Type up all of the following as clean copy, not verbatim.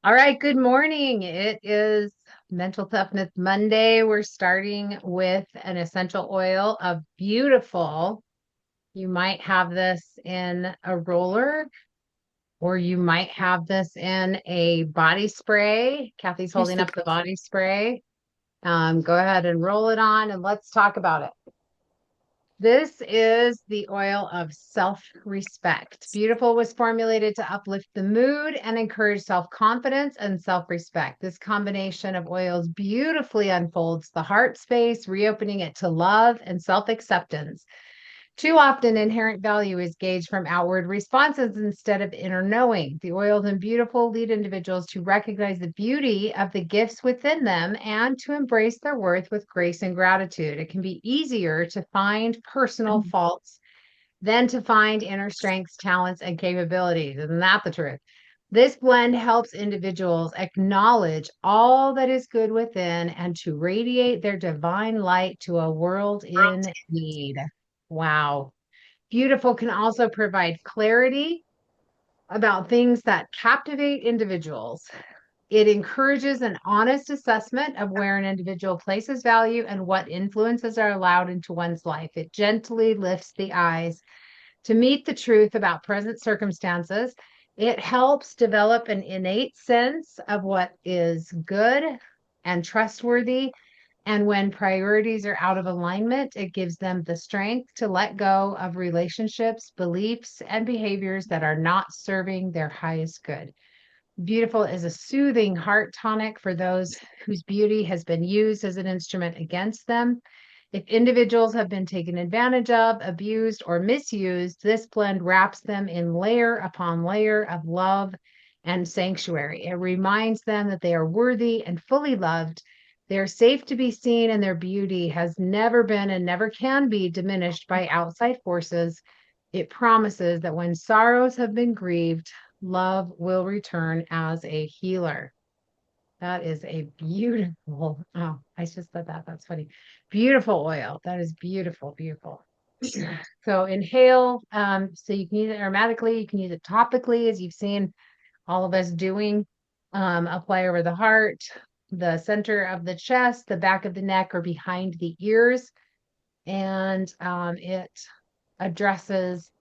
All right, good morning. It is Mental Toughness Monday. We're starting with an essential oil of beautiful. You might have this in a roller, or you might have this in a body spray. Kathy's Used holding to up the body spray. Go ahead and roll it on and let's talk about it. This is the oil of self-respect. Beautiful was formulated to uplift the mood and encourage self-confidence and self-respect. This combination of oils beautifully unfolds the heart space, reopening it to love and self-acceptance. Too often, inherent value is gauged from outward responses instead of inner knowing. The oils and beautiful lead individuals to recognize the beauty of the gifts within them and to embrace their worth with grace and gratitude. It can be easier to find personal faults than to find inner strengths, talents, and capabilities. Isn't that the truth? This blend helps individuals acknowledge all that is good within and to radiate their divine light to a world in need. Wow. Beautiful can also provide clarity about things that captivate individuals. It encourages an honest assessment of where an individual places value and what influences are allowed into one's life. It gently lifts the eyes to meet the truth about present circumstances. It helps develop an innate sense of what is good and trustworthy, and when priorities are out of alignment, it gives them the strength to let go of relationships, beliefs, and behaviors that are not serving their highest good. Beautiful is a soothing heart tonic for those whose beauty has been used as an instrument against them. If individuals have been taken advantage of, abused, or misused, this blend wraps them in layer upon layer of love and sanctuary. It reminds them that they are worthy and fully loved. They are safe to be seen, and their beauty has never been and never can be diminished by outside forces. It promises that when sorrows have been grieved, love will return as a healer. That is a beautiful, oh, I just said that. That's funny. Beautiful oil. That is beautiful, beautiful. So inhale. So you can use it aromatically, you can use it topically, as you've seen all of us doing. Apply over the heart, the center of the chest, the back of the neck, or behind the ears. And it addresses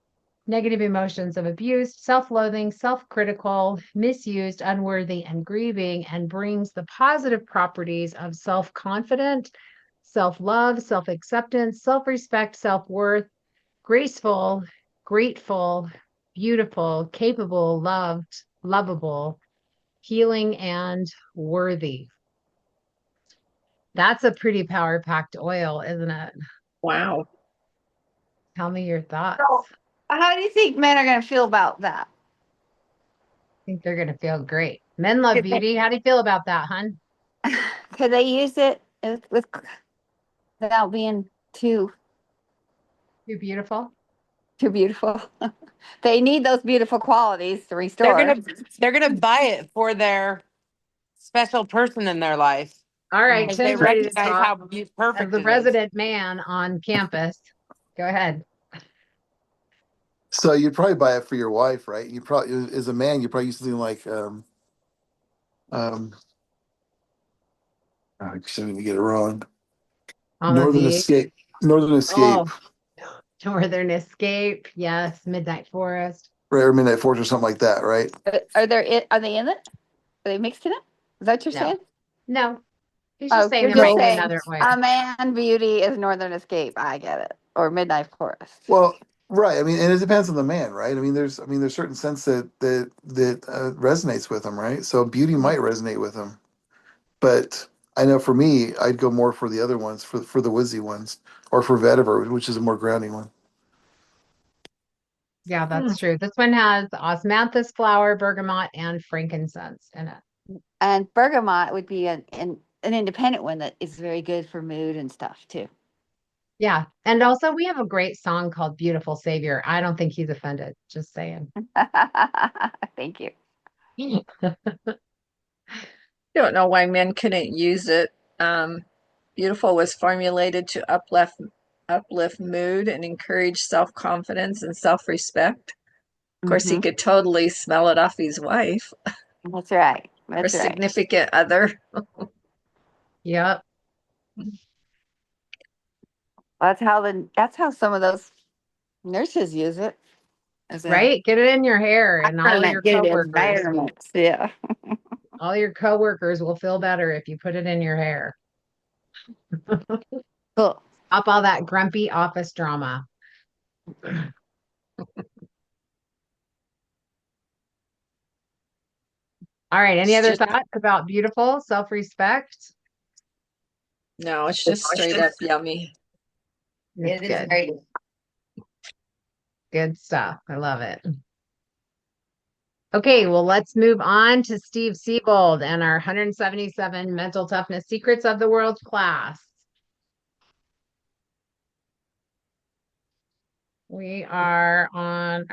negative emotions of abuse, self-loathing, self-critical, misused, unworthy, and grieving, and brings the positive properties of self-confident, self-love, self-acceptance, self-respect, self-worth, graceful, grateful, beautiful, capable, loved, lovable, healing, and worthy. That's a pretty power-packed oil, isn't it? Wow. Tell me your thoughts. So, how do you think men are going to feel about that? I think they're going to feel great. Men love Could they, beauty. How do you feel about that, hun? could they use it without being You're beautiful. too beautiful? They need those beautiful qualities to They're restore. gonna they're gonna buy it for their special person in their life All right, Mm. because they Tim's ready to recognize talk how as perfect the it is. resident man on campus. Go ahead. So you'd probably buy it for your wife, right? You probably, as a man, you probably use something like, um, I'm going to get it wrong. On the Northern beach. Escape. Northern Escape, Oh, Northern Escape. Yes, Midnight Forest. right? Or Midnight Force or something like that, right? Are they in it? Are they mixed in it? Is that what you're No, saying? no. He's just Oh, saying you're there just might be saying another oil. a man beauty is Northern Escape. I get it. Or Midnight Forest. Well, right. I mean, and it depends on the man, right? I mean, there's certain sense that resonates with him, right? So beauty might resonate with him, but I know for me, I'd go more for the other ones, for the Wizzy ones, or for vetiver, which is a more grounding one. Yeah, Hmm. that's true. This one has osmanthus flower, bergamot, and frankincense in it. And bergamot would be an independent one that is very good for mood and stuff too. Yeah. And also, we have a great song called Beautiful Savior. I don't think he's offended. Just saying. Thank you. Don't know why men couldn't use it. Beautiful was formulated to uplift mood and encourage self-confidence and self-respect. Of course, he Hmm. could totally smell it off his wife. That's right. or That's right. significant other. Yep. That's how some of those nurses use it as a Right? Get it in your hair and all your good coworkers. environment. Yeah. All your coworkers will feel better if you put it in your hair. Cool. Up all that grumpy office drama. All right. Any It's other just thoughts about beautiful self-respect? no, it's just straight up yummy. It's It is good. very Good stuff. I love it. Okay, well, let's move on to Steve Siebold and our 177 mental toughness secrets of the world class. We are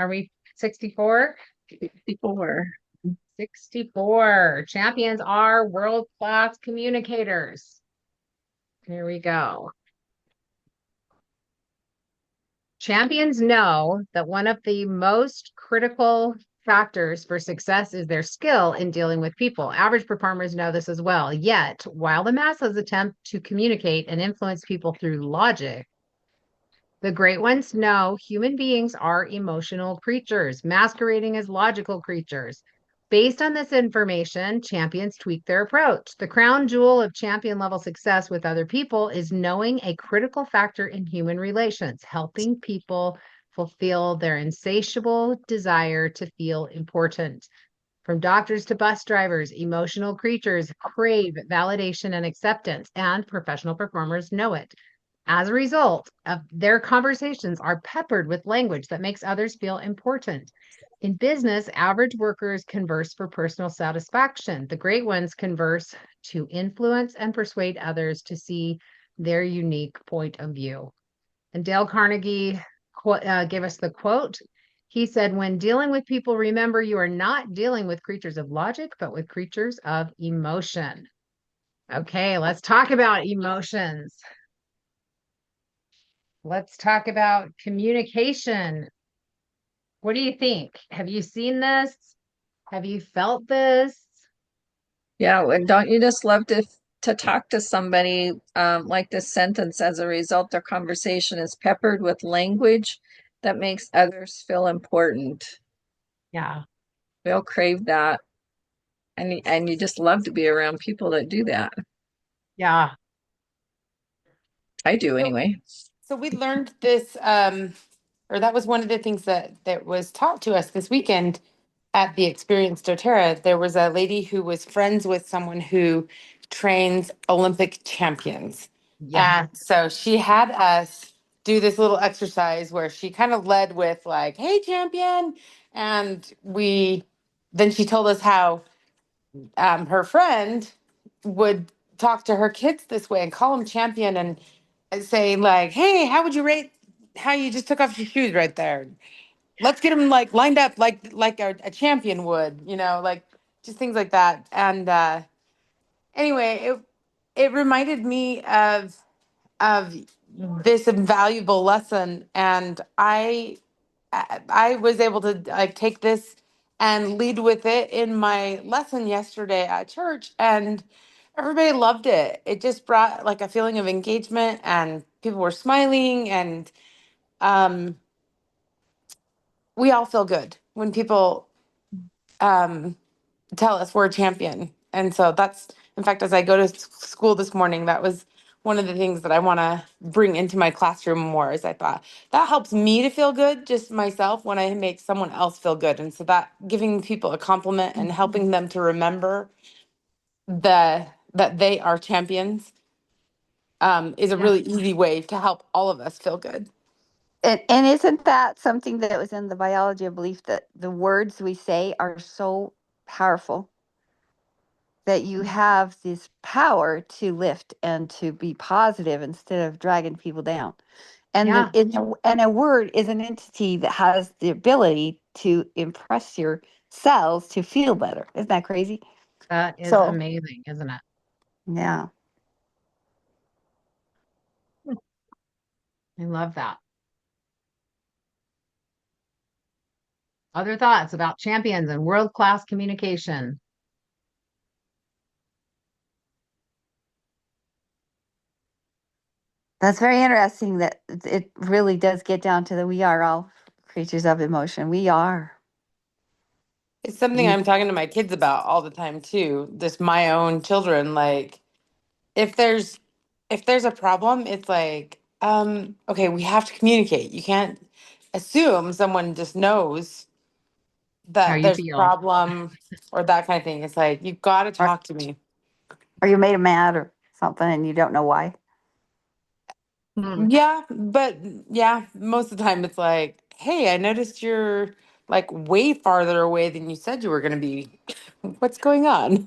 we 64? Before. 64. Champions are world-class communicators. Here we go. Champions know that one of the most critical factors for success is their skill in dealing with people. Average performers know this as well. Yet, while the masses attempt to communicate and influence people through logic, the great ones know human beings are emotional creatures, masquerading as logical creatures. Based on this information, champions tweak their approach. The crown jewel of champion level success with other people is knowing a critical factor in human relations, helping people fulfill their insatiable desire to feel important. From doctors to bus drivers, emotional creatures crave validation and acceptance, and professional performers know it. As a result of their conversations are peppered with language that makes others feel important. In business, average workers converse for personal satisfaction. The great ones converse to influence and persuade others to see their unique point of view. And Dale Carnegie gave us the quote. He said, when dealing with people, remember you are not dealing with creatures of logic, but with creatures of emotion. Okay, let's talk about emotions. Let's talk about communication. What do you think? Have you seen this? Have you felt this? Yeah, and don't you just love to talk to somebody like this sentence? As a result, their conversation is peppered with language that makes others feel important. Yeah. We all crave that, and you just love to be around people that do that. Yeah. I do So, anyway. so we learned this, or that was one of the things that was taught to us this weekend at the Experience doTERRA. There was a lady who was friends with someone who trains Olympic champions. Yes. And so she had us do this little exercise where she kind of led with like, "Hey, champion." And then she told us how her friend would talk to her kids this way and call them champion and say like, "Hey, how would you rate how you just took off your shoes right there? Let's get them like lined up like a champion would, like just things like that." And anyway, it reminded me of this invaluable lesson, and I was able to like take this and lead with it in my lesson yesterday at church, and everybody loved it. It just brought like a feeling of engagement, and people were smiling, and um, we all feel good when people um, tell us we're a champion. And so that's, in fact, as I go to school this morning, that was one of the things that I want to bring into my classroom more. Is I thought that helps me to feel good, just myself, when I make someone else feel good. And so that giving people a compliment and helping them to remember that they are champions is a Yeah. really easy way to help all of us feel good. And isn't that something that was in the biology of belief that the words we say are so powerful that you have this power to lift and to be positive instead of dragging people down. And Yeah. and a word is an entity that has the ability to impress your cells to feel better. Isn't that crazy? That is So amazing, isn't it? yeah. I love that. Other thoughts about champions and world-class communication? That's very interesting that it really does get down to the we are all creatures of emotion. We are. It's something You, I'm talking to my kids about all the time too. Just my own children. Like if there's a problem, it's like, okay, we have to communicate. You can't assume someone just knows how that you there's a feel. problem or that kind of thing. It's like you've got to Or, talk to me. or you made them mad or something and you don't know why. Hmm. Yeah, but yeah, most of the time it's like, hey, I noticed you're like way farther away than you said you were going to be. What's going on?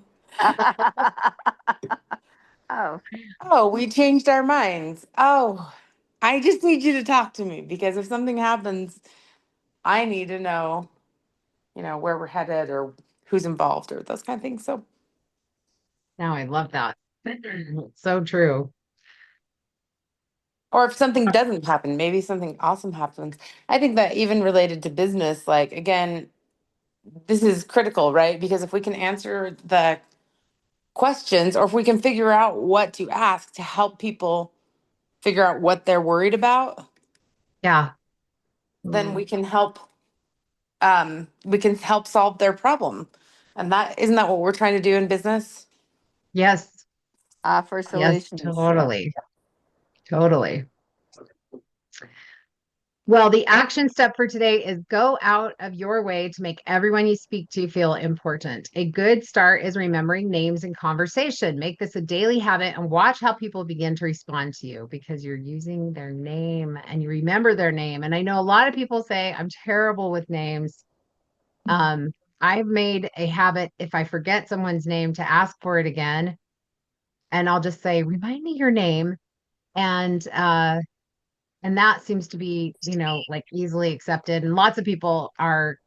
Oh, Oh, we changed our minds. Oh, I just need you to talk to me because if something happens, I need to know, where we're headed or who's involved or those kind of things. So, Now I love that. So true. or if something doesn't happen, maybe something awesome happens. I think that even related to business, like again, this is critical, right? Because if we can answer the questions or if we can figure out what to ask to help people figure out what they're worried about, Yeah. then Mm. we can help solve their problem. And that isn't that what we're trying to do in business? Yes. offer Yes, solutions. Yeah. totally. Totally. Well, the action step for today is go out of your way to make everyone you speak to feel important. A good start is remembering names in conversation. Make this a daily habit and watch how people begin to respond to you because you're using their name and you remember their name. And I know a lot of people say, I'm terrible with names. Um, I've made a habit if I forget someone's name to ask for it again. And I'll just say, remind me your name. And and that seems to be, like easily accepted. And lots of people are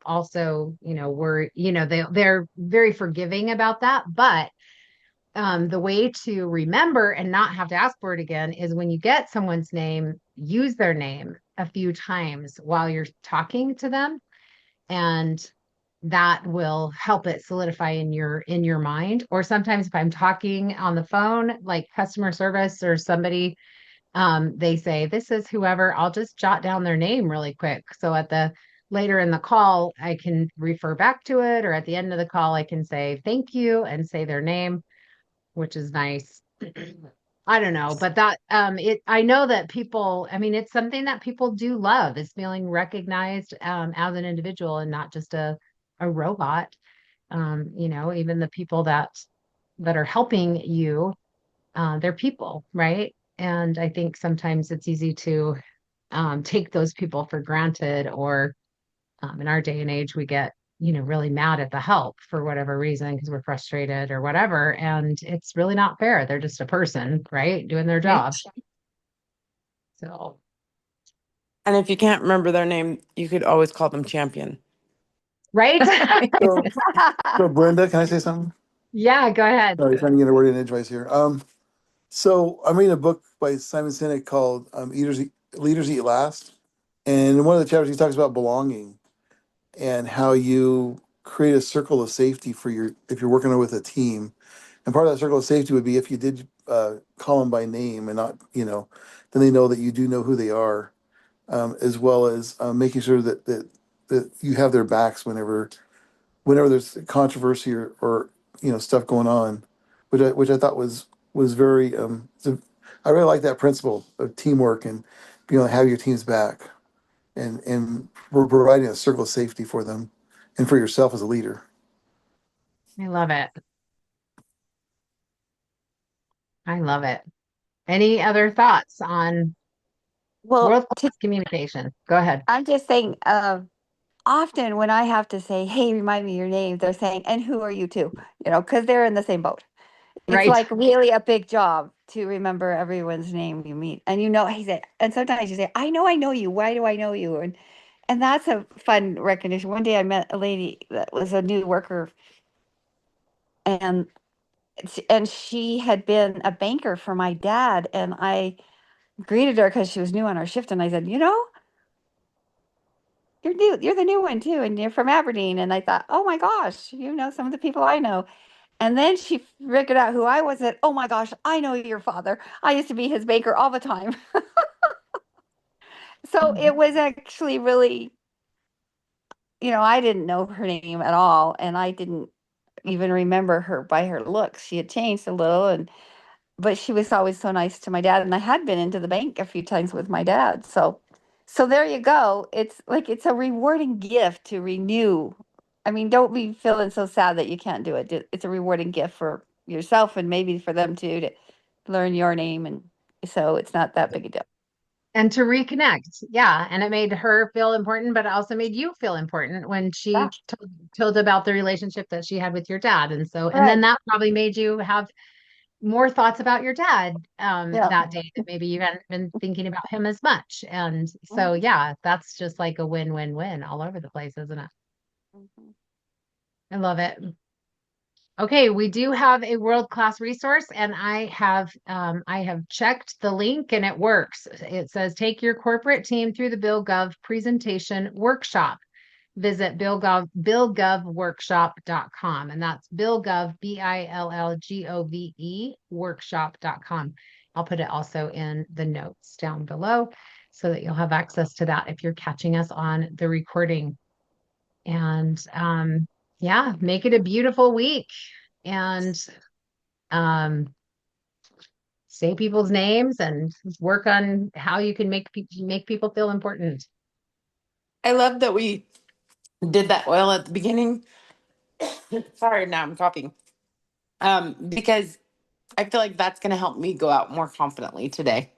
also, worry, they're very forgiving about that. But the way to remember and not have to ask for it again is when you get someone's name, use their name a few times while you're talking to them, and that will help it solidify in your mind. Or sometimes if I'm talking on the phone, like customer service or somebody, they say, this is whoever, I'll just jot down their name really quick. So at the later in the call, I can refer back to it, or at the end of the call, I can say thank you and say their name, which is nice. I don't know, but that I know that people, I mean, it's something that people do love is feeling recognized as an individual and not just a robot. Even the people that are helping you, they're people, right? And I think sometimes it's easy to take those people for granted, or in our day and age, we get, really mad at the help for whatever reason because we're frustrated or whatever. And it's really not fair. They're just a person, right? Doing their job. So, And if you can't remember their name, you could always call them champion. right? So, so Brenda, can I say something? Yeah, go ahead. Sorry, trying to get a word in edgewise here. So I'm reading a book by Simon Sinek called Leaders Eat Last. And in one of the chapters, he talks about belonging and how you create a circle of safety if you're working with a team. And part of that circle of safety would be if you did call them by name and not, then they know that you do know who they are, as well as making sure that you have their backs whenever there's controversy or stuff going on, which I thought was very I really like that principle of teamwork and being able to have your team's back and we're providing a circle of safety for them and for yourself as a leader. I love it. I love it. Any other thoughts on Well, world-class communication? Go ahead. I'm just saying, often when I have to say, hey, remind me your name, they're saying, and who are you too? Because they're in the same boat. It's Right. like really a big job to remember everyone's name you meet. And he said, and sometimes you say, I know you. Why do I know you? And that's a fun recognition. One day I met a lady that was a new worker, and she had been a banker for my dad. And I greeted her because she was new on our shift. And I said, you're new, you're the new one too. And you're from Aberdeen. And I thought, oh my gosh, you know some of the people I know. And then she figured out who I was. And oh my gosh, I know your father. I used to be his baker all the time. So it was actually really, I didn't know her name at all, and I didn't even remember her by her looks. She had changed a little, but she was always so nice to my dad, and I had been into the bank a few times with my dad. So there you go. It's like it's a rewarding gift to renew. I mean, don't be feeling so sad that you can't do it. It's a rewarding gift for yourself and maybe for them too to learn your name, and so it's not that big a deal. And to reconnect. Yeah. And it made her feel important, but it also made you feel important when Yeah, she told about the relationship that she had with your dad. And so, and then right. that probably made you have more thoughts about your dad Yeah. that day that maybe you hadn't been thinking about him as much. And so, Mhm. yeah, that's just like a win-win-win all over the place, isn't it? Mhm. I love it. Okay, we do have a world-class resource, and I have checked the link and it works. It says take your corporate team through the BillGov presentation workshop. Visit billgovworkshop.com, and that's BillGov, BILLGOVE workshop.com. I'll put it also in the notes down below so that you'll have access to that if you're catching us on the recording. And yeah, make it a beautiful week and um, say people's names and work on how you can make people feel important. I love that we did that oil at the beginning. Sorry, now I'm coughing. Because I feel like that's going to help me go out more confidently today.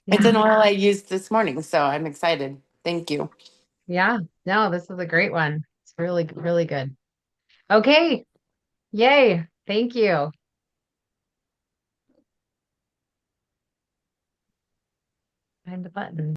It's Yeah. an oil I used this morning, so I'm excited. Thank you. Yeah. No, this is a great one. It's really, really good. Okay. Yay. Thank you. Find the button.